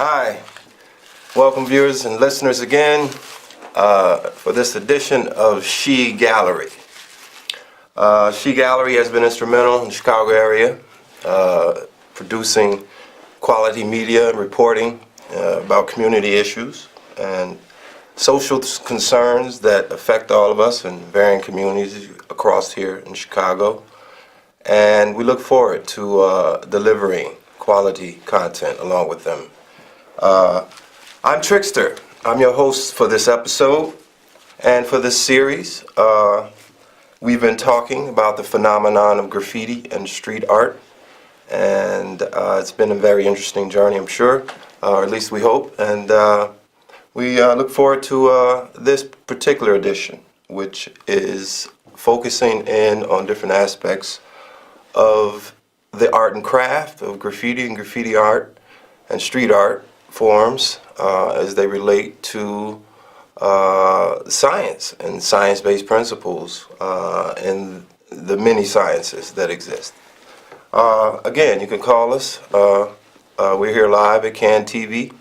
Hi, welcome viewers and listeners again for this edition of S.H.E Gallery. S.H.E Gallery has been instrumental in the Chicago area, producing quality media and reporting about community issues and social concerns that affect all of us in varying communities across here in Chicago. And we look forward to delivering quality content along with them. I'm Trickster. I'm your host for this episode and for this series. We've been talking about the phenomenon of graffiti and street art, and it's been a very interesting journey, I'm sure, or at least we hope, and we look forward to this particular edition, which is focusing in on different aspects of the art and craft of graffiti and graffiti art and street art forms as they relate to science and science-based principles and the many sciences that exist. Again, you can call us. We're here live at CAN TV,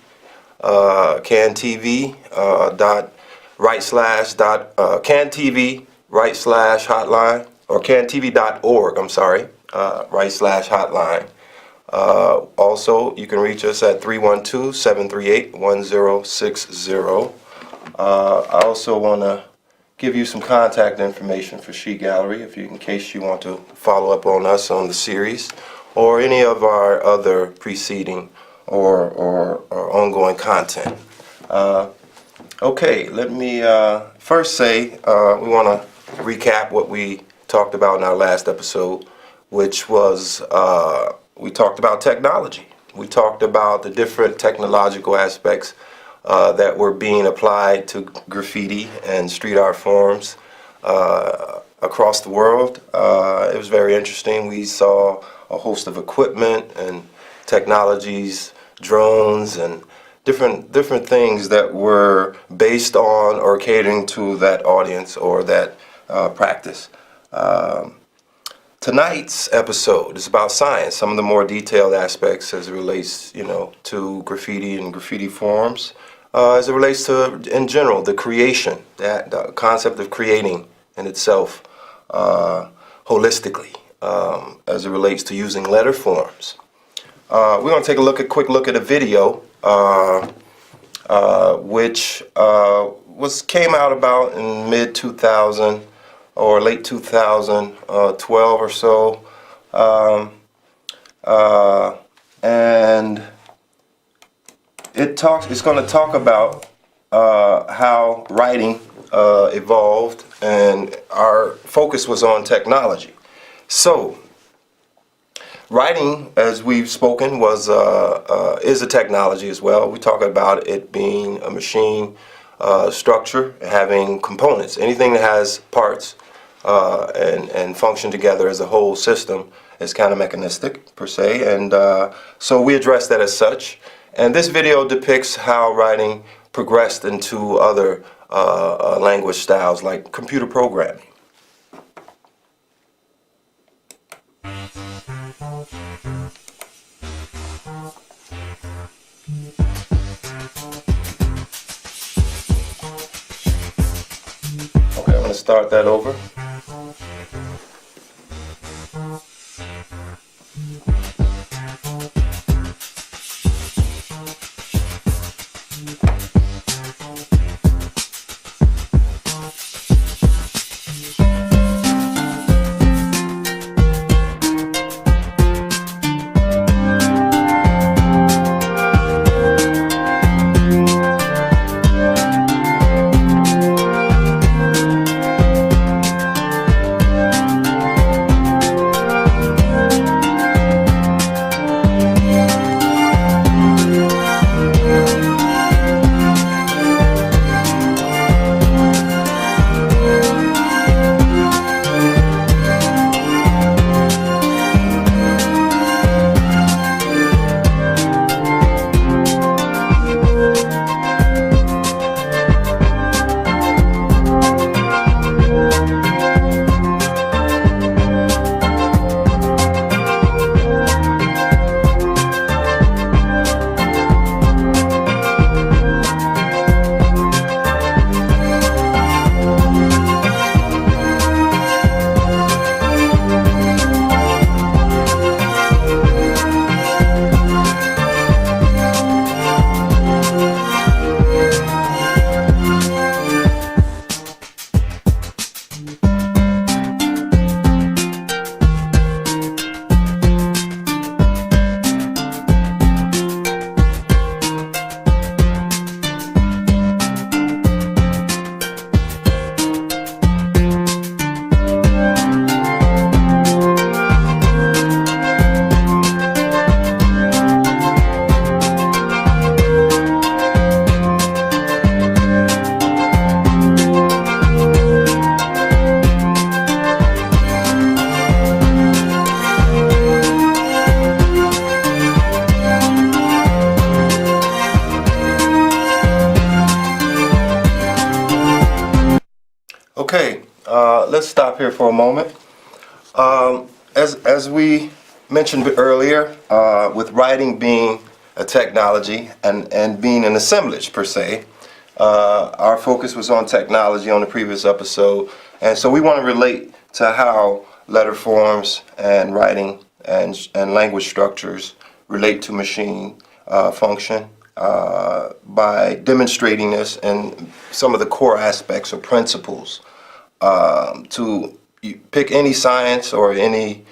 CanTV/hotline, or CanTV.org, I'm sorry, /hotline. Also, you can reach us at 312-738-1060. I also want to give you some contact information for S.H.E Gallery in case you want to follow up on us on the series or any of our other preceding or ongoing content. Okay, let me first say we want to recap what we talked about in our last episode, which was we talked about technology. We talked about the different technological aspects that were being applied to graffiti and street art forms across the world. It was very interesting. We saw a host of equipment and technologies, drones, and different things that were based on or catering to that audience or that practice. Tonight's episode is about science, some of the more detailed aspects as it relates, to graffiti and graffiti forms, as it relates to, in general, the creation, the concept of creating in itself holistically, as it relates to using letter forms. We're going to take a quick look at a video, which came out about in mid-2000 or late 2012 or so, and it's going to talk about how writing evolved, and our focus was on technology. So, writing, as we've spoken, is a technology as well. We talk about it being a machine structure, having components. Anything that has parts and function together as a whole system is kind of mechanistic per se, and so we address that as such. And this video depicts how writing progressed into other language styles like computer programming. Okay, I'm going to start that over. Okay, let's stop here for a moment. As we mentioned earlier, with writing being a technology and being an assemblage per se, our focus was on technology on the previous episode, and so we want to relate to how letter forms and writing and language structures relate to machine function by demonstrating this in some of the core aspects or principles. To pick any science or any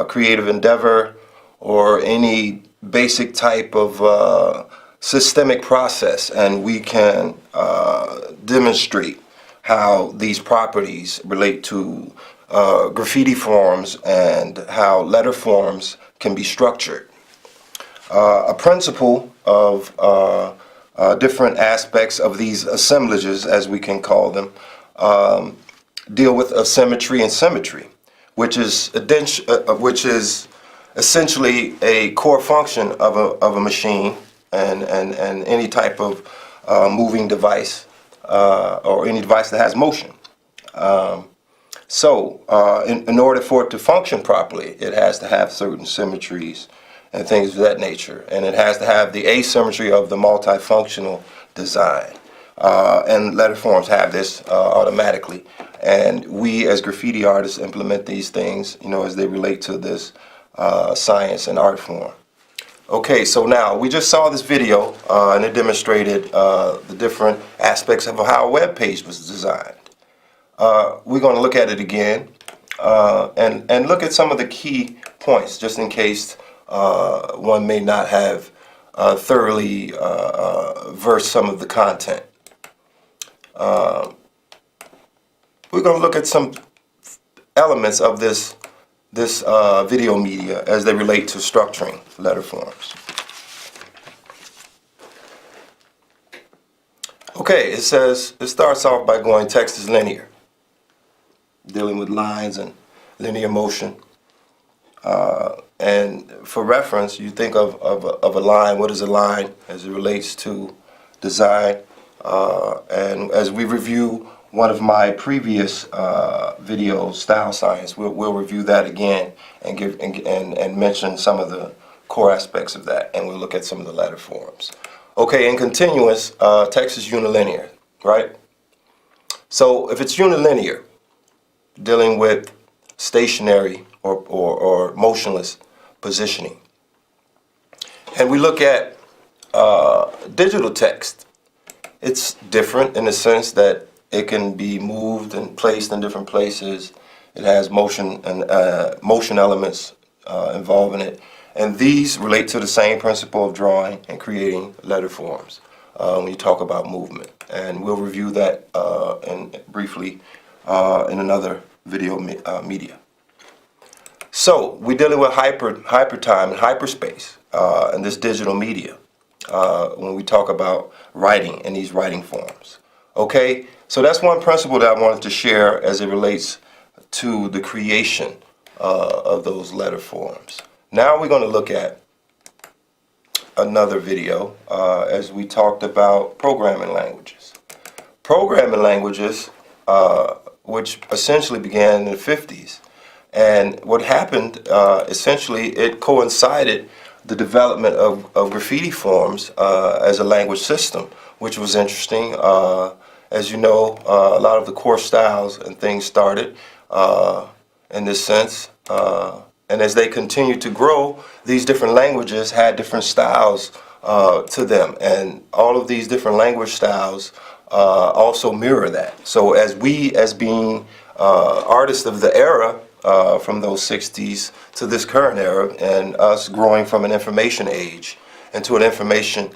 creative endeavor or any basic type of systemic process, and we can demonstrate how these properties relate to graffiti forms and how letter forms can be structured. A principle of different aspects of these assemblages, as we can call them, deal with symmetry and symmetry, which is essentially a core function of a machine and any type of moving device or any device that has motion. In order for it to function properly, it has to have certain symmetries and things of that nature, and it has to have the asymmetry of the multifunctional design. And letter forms have this automatically, and we as graffiti artists implement these things, as they relate to this science and art form. Okay, so now we just saw this video and it demonstrated the different aspects of how a web page was designed. We're going to look at it again and look at some of the key points, just in case one may not have thoroughly versed some of the content. We're going to look at some elements of this video media as they relate to structuring letter forms. Okay, it starts off by going text is linear, dealing with lines and linear motion. And for reference, you think of a line. What is a line as it relates to design? And as we review one of my previous videos, Style Science, we'll review that again and and mention some of the core aspects of that, and we'll look at some of the letter forms. Okay, in continuous, text is unilinear, right? So if it's unilinear, dealing with stationary or motionless positioning, and we look at digital text, it's different in the sense that it can be moved and placed in different places. It has motion and motion elements involved in it, and these relate to the same principle of drawing and creating letter forms when you talk about movement. And we'll review that briefly in another video media. So we're dealing with hypertime and hyperspace in this digital media when we talk about writing in these writing forms. Okay, so that's one principle that I wanted to share as it relates to the creation of those letter forms. Now we're going to look at another video as we talked about programming languages. Programming languages, which essentially began in the 50s. And what happened, essentially, it coincided the development of graffiti forms as a language system, which was interesting. As you know, a lot of the core styles and things started in this sense. And as they continued to grow, these different languages had different styles to them. And all of these different language styles also mirror that. So as we, as being artists of the era, from those 60s to this current era, and us growing from an information age into an information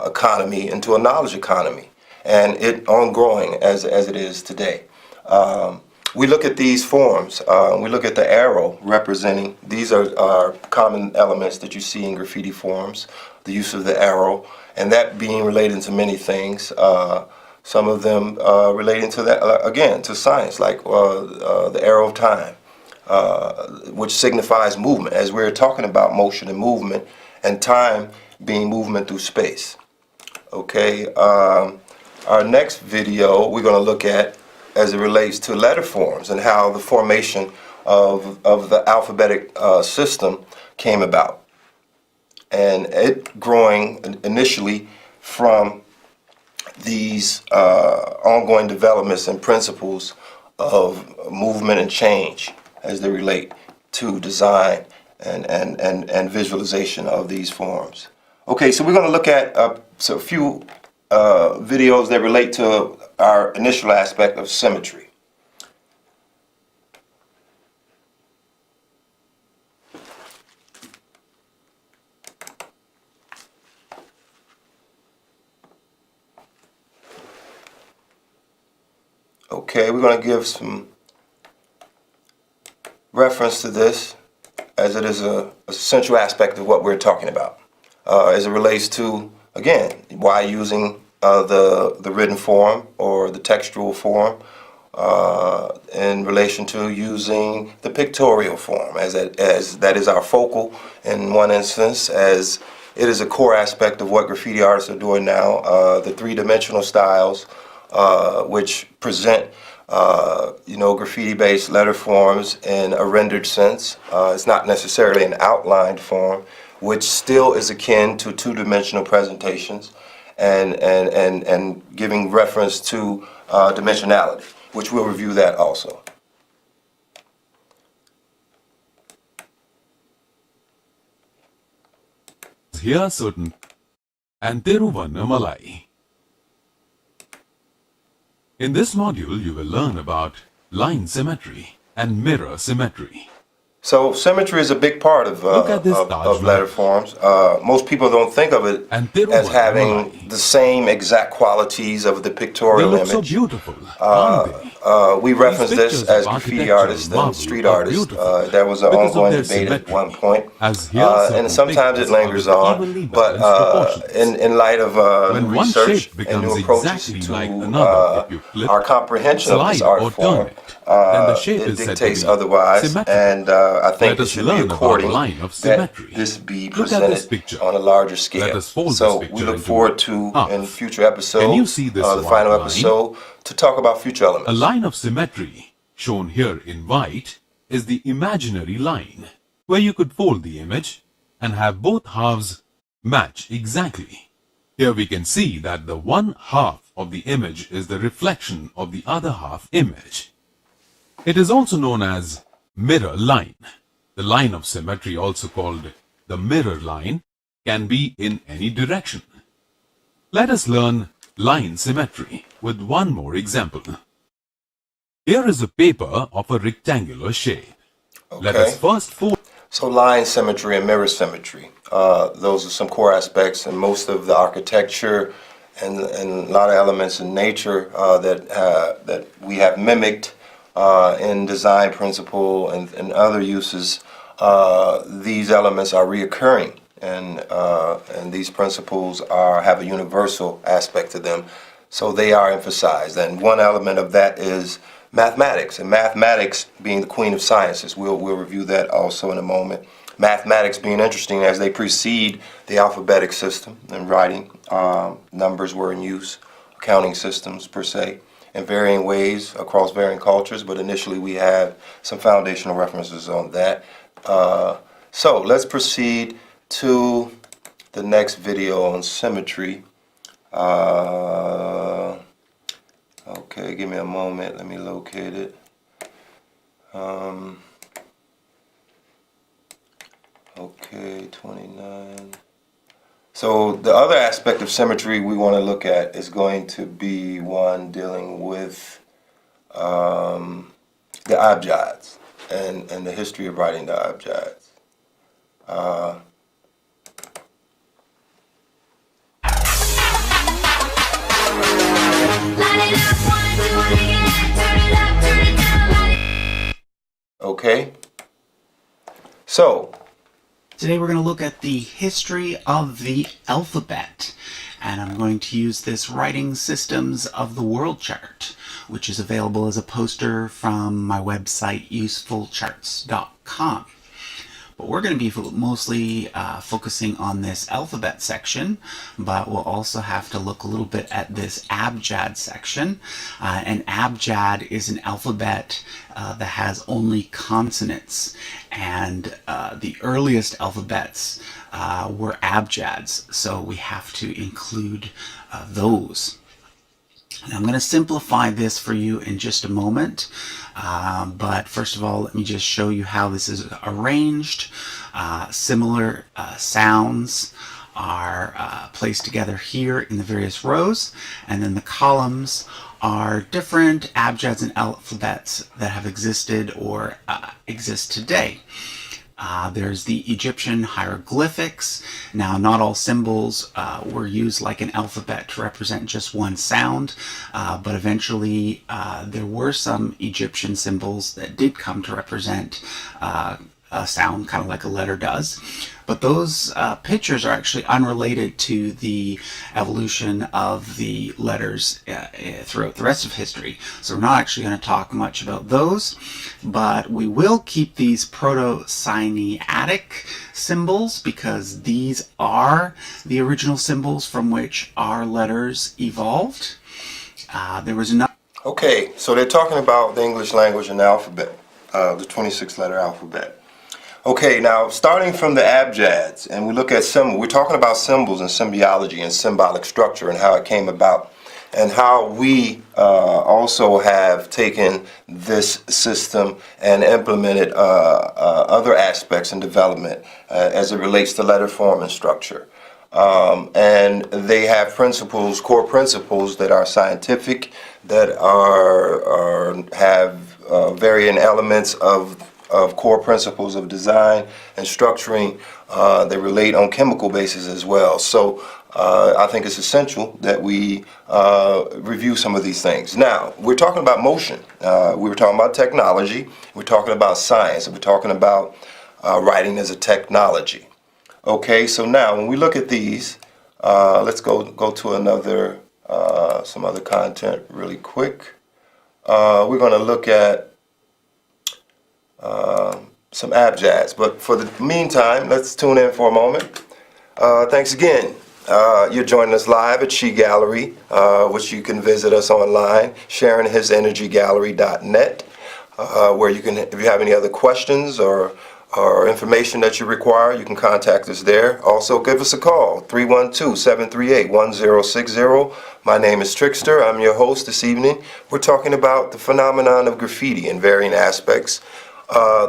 economy, into a knowledge economy, and it ongoing as it is today. We look at these forms. We look at the arrow representing, these are common elements that you see in graffiti forms, the use of the arrow, and that being related to many things. Some of them relating to that, again, to science, like the arrow of time, which signifies movement, as we're talking about motion and movement, and time being movement through space. Okay, our next video we're going to look at as it relates to letter forms and how the formation of the alphabetic system came about. And it growing initially from these ongoing developments and principles of movement and change as they relate to design and visualization of these forms. Okay, so we're going to look at a few videos that relate to our initial aspect of symmetry. Okay, we're going to give some reference to this as it is a central aspect of what we're talking about as it relates to, again, why using the written form or the textual form in relation to using the pictorial form as that is our focal in one instance, as it is a core aspect of what graffiti artists are doing now, the three-dimensional styles which present graffiti-based letter forms in a rendered sense. It's not necessarily an outlined form, which still is akin to two-dimensional presentations and giving reference to dimensionality, which we'll review that also. Here certain and Tiruvannamalai. In this module, you will learn about line symmetry and mirror symmetry. So symmetry is a big part of letter forms. Most people don't think of it as having the same exact qualities of the pictorial image. So beautiful, we reference this as graffiti artists and street artists. There was an ongoing debate at one point, and sometimes it lingers on. But in light of new research and new approaches to our comprehension of this art form, it dictates otherwise, and I think it should be according that this be presented on a larger scale. So we look forward to, in future episodes, the final episode, to talk about future elements. A line of symmetry, shown here in white, is the imaginary line, where you could fold the image and have both halves match exactly. Here we can see that the one half of the image is the reflection of the other half image. It is also known as mirror line. The line of symmetry, also called the mirror line, can be in any direction. Let us learn line symmetry with one more example. Here is a paper of a rectangular shape. Okay. Let us first fold. So line symmetry and mirror symmetry, those are some core aspects, and most of the architecture and a lot of elements in nature that we have mimicked in design principle and other uses. These elements are reoccurring, and these principles have a universal aspect to them, so they are emphasized. And one element of that is mathematics, and mathematics being the queen of sciences. We'll review that also in a moment. Mathematics being interesting as they precede the alphabetic system and writing. Numbers were in use, accounting systems per se, in varying ways across varying cultures, but initially we have some foundational references on that. So let's proceed to the next video on symmetry. Okay, give me a moment, let me locate it. Okay, 29. So the other aspect of symmetry we want to look at is going to be one dealing with the abjads and the history of writing the abjads. Okay, so today we're going to look at the history of the alphabet, and I'm going to use this Writing Systems of the World chart, which is available as a poster from my website usefulcharts.com. But we're going to be mostly focusing on this alphabet section, but we'll also have to look a little bit at this abjad section. An abjad is an alphabet that has only consonants, and the earliest alphabets were abjads, so we have to include those. And I'm going to simplify this for you in just a moment, but first of all, let me just show you how this is arranged. Similar sounds are placed together here in the various rows, and then the columns are different abjads and alphabets that have existed or exist today. There's the Egyptian hieroglyphics. Now, not all symbols were used like an alphabet to represent just one sound, but eventually there were some Egyptian symbols that did come to represent a sound, kind of like a letter does. But those pictures are actually unrelated to the evolution of the letters throughout the rest of history. So we're not actually going to talk much about those, but we will keep these proto-Sinaitic symbols because these are the original symbols from which our letters evolved. There was another. Okay, so they're talking about the English language and alphabet, the 26-letter alphabet. Okay, now starting from the abjads, and we look at symbols, we're talking about symbols and symbiology and symbolic structure and how it came about, and how we also have taken this system and implemented other aspects in development as it relates to letter form and structure. And they have principles, core principles that are scientific, that have varying elements of core principles of design and structuring. They relate on chemical basis as well. So I think it's essential that we review some of these things. Now, we're talking about motion. We were talking about technology. We're talking about science. We're talking about writing as a technology. Okay, so now when we look at these, let's go to another, some other content really quick. We're going to look at some abjads, but for the meantime, let's tune in for a moment. Thanks again. You're joining us live at S.H.E Gallery, which you can visit us online, sharinghisenergygallery.net, where you can, if you have any other questions or information that you require, you can contact us there. Also, give us a call, 312-738-1060. My name is Trickster. I'm your host this evening. We're talking about the phenomenon of graffiti in varying aspects.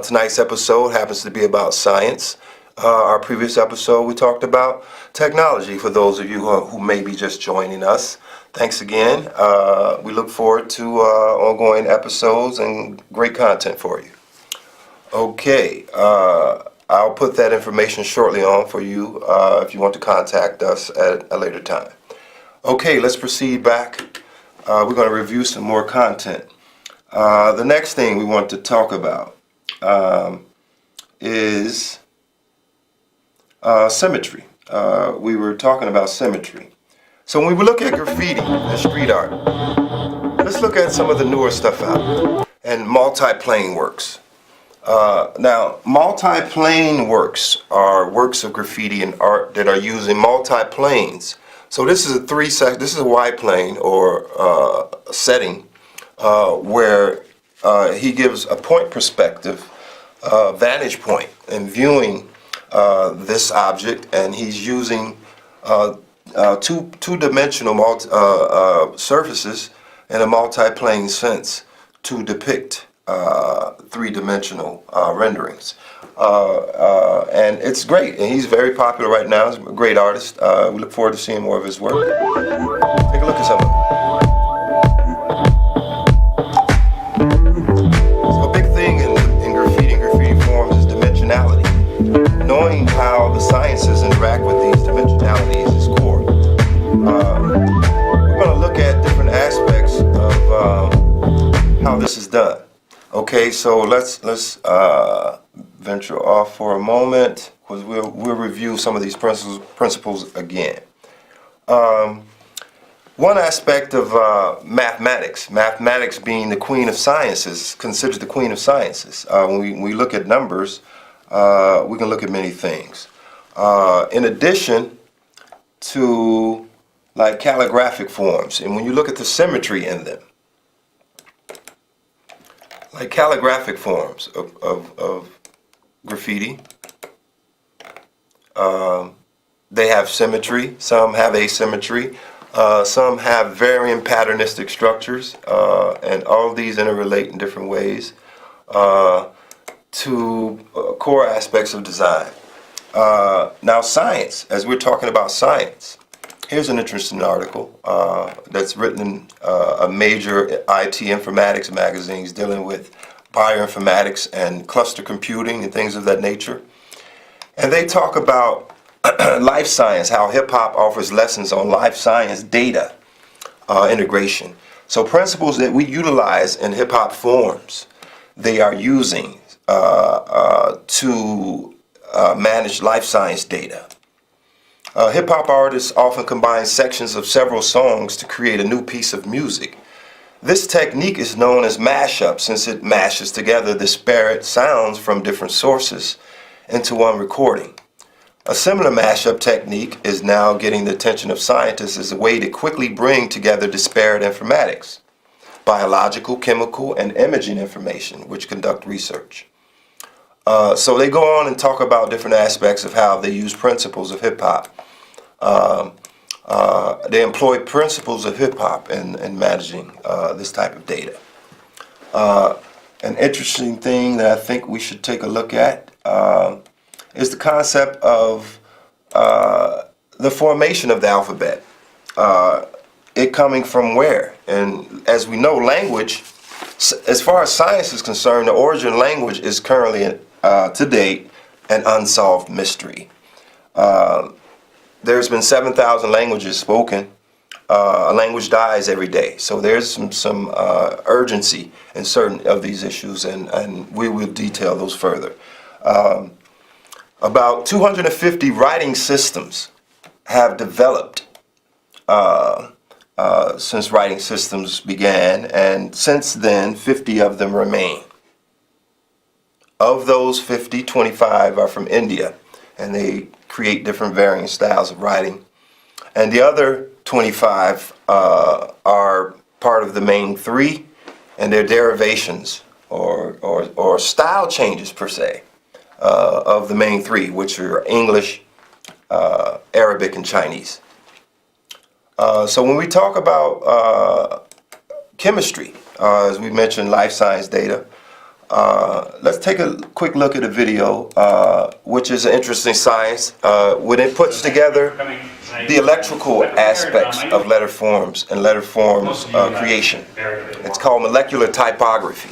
Tonight's episode happens to be about science. Our previous episode, we talked about technology for those of you who may be just joining us. Thanks again. We look forward to ongoing episodes and great content for you. Okay, I'll put that information shortly on for you if you want to contact us at a later time. Okay, let's proceed back. We're going to review some more content. The next thing we want to talk about is symmetry. We were talking about symmetry. So when we look at graffiti and street art, let's look at some of the newer stuff out and multi-plane works. Now, multi-plane works are works of graffiti and art that are using multi-planes. So this is this is a Y plane or a setting where he gives a point perspective, vantage point, in viewing this object, and he's using two-dimensional surfaces in a multi-plane sense to depict three-dimensional renderings. And it's great, and he's very popular right now. He's a great artist. We look forward to seeing more of his work. Take a look at some of it. So a big thing in graffiti and graffiti forms is dimensionality. Knowing how the sciences interact with these dimensionalities is core. We're going to look at different aspects of how this is done. Okay, so let's venture off for a moment, because we'll review some of these principles again. One aspect of mathematics being the queen of sciences, considered the queen of sciences. When we look at numbers, We can look at many things. In addition to like calligraphic forms, and when you look at the symmetry in them, like calligraphic forms of graffiti, they have symmetry, some have asymmetry, some have varying patternistic structures, and all of these interrelate in different ways to core aspects of design. Now science, as we're talking about science, here's an interesting article that's written in a major IT informatics magazines dealing with bioinformatics and cluster computing and things of that nature. And they talk about life science, how hip-hop offers lessons on life science data integration. So principles that we utilize in hip-hop forms, they are using to manage life science data. Hip-hop artists often combine sections of several songs to create a new piece of music. This technique is known as mashup since it mashes together disparate sounds from different sources into one recording. A similar mashup technique is now getting the attention of scientists as a way to quickly bring together disparate informatics, biological, chemical, and imaging information, which conduct research. So they go on and talk about different aspects of how they use principles of hip-hop. They employ principles of hip-hop in managing this type of data. An interesting thing that I think we should take a look at is the concept of the formation of the alphabet. It coming from where? And as we know, language, as far as science is concerned, the origin of language is currently, to date, an unsolved mystery. There's been 7,000 languages spoken. A language dies every day. So there's some urgency in certain of these issues, and we will detail those further. About 250 writing systems have developed since writing systems began, and since then 50 of them remain. Of those 50, 25 are from India, and they create different varying styles of writing. And the other 25 are part of the main three, and they're derivations or style changes per se of the main three, which are English, Arabic, and Chinese. So when we talk about chemistry, as we mentioned, life science data, let's take a quick look at a video, which is an interesting science, when it puts together the electrical aspects of letter forms and letter forms creation. It's called molecular typography.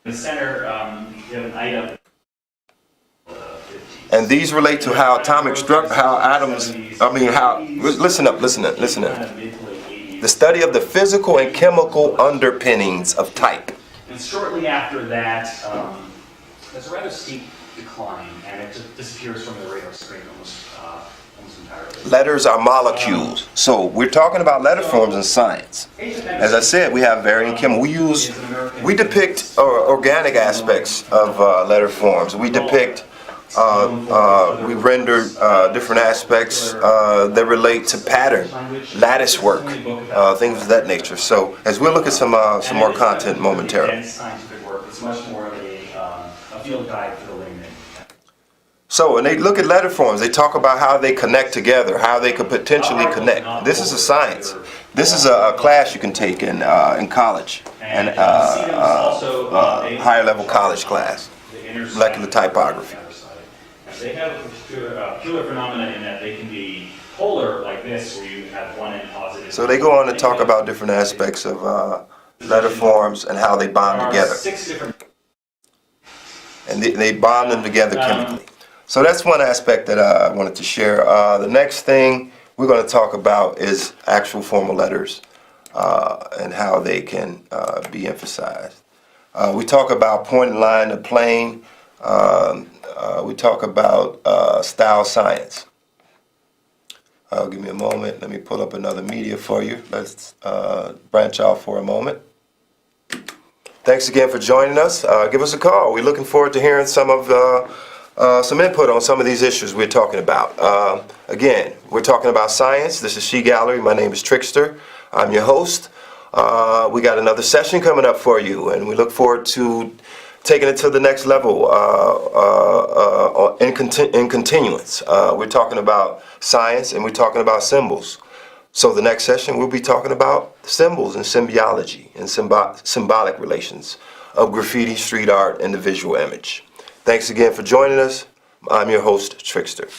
In the center, you have an item. And these relate to how atomic structure, how atoms, listen up. The study of the physical and chemical underpinnings of type. And shortly after that, there's a rather steep decline, and it just disappears from the radar screen almost entirely. Letters are molecules. So we're talking about letter forms in science. As I said, we have varying chemicals. We depict organic aspects of letter forms. We depict, we render different aspects that relate to pattern, lattice work, things of that nature. So as we'll look at some more content momentarily. It's much more of a field guide for the layman. So when they look at letter forms, they talk about how they connect together, how they could potentially connect. This is a science. This is a class you can take in college, and higher level college class, molecular typography. They have a peculiar phenomenon in that they can be polar like this, where you have one end positive. So they go on to talk about different aspects of letter forms and how they bond together. 6 different. And they bond them together chemically. So that's one aspect that I wanted to share. The next thing we're going to talk about is actual formal letters and how they can be emphasized. We talk about point and line and plane. We talk about style science. Give me a moment. Let me pull up another media for you. Let's branch out for a moment. Thanks again for joining us. Give us a call. We're looking forward to hearing some input on some of these issues we're talking about. Again, we're talking about science. This is S.H.E Gallery. My name is Trickster. I'm your host. We got another session coming up for you, and we look forward to taking it to the next level in continuance. We're talking about science, and we're talking about symbols. So the next session, we'll be talking about symbols and symbiology and symbolic relations of graffiti, street art, and the visual image. Thanks again for joining us. I'm your host, Trickster.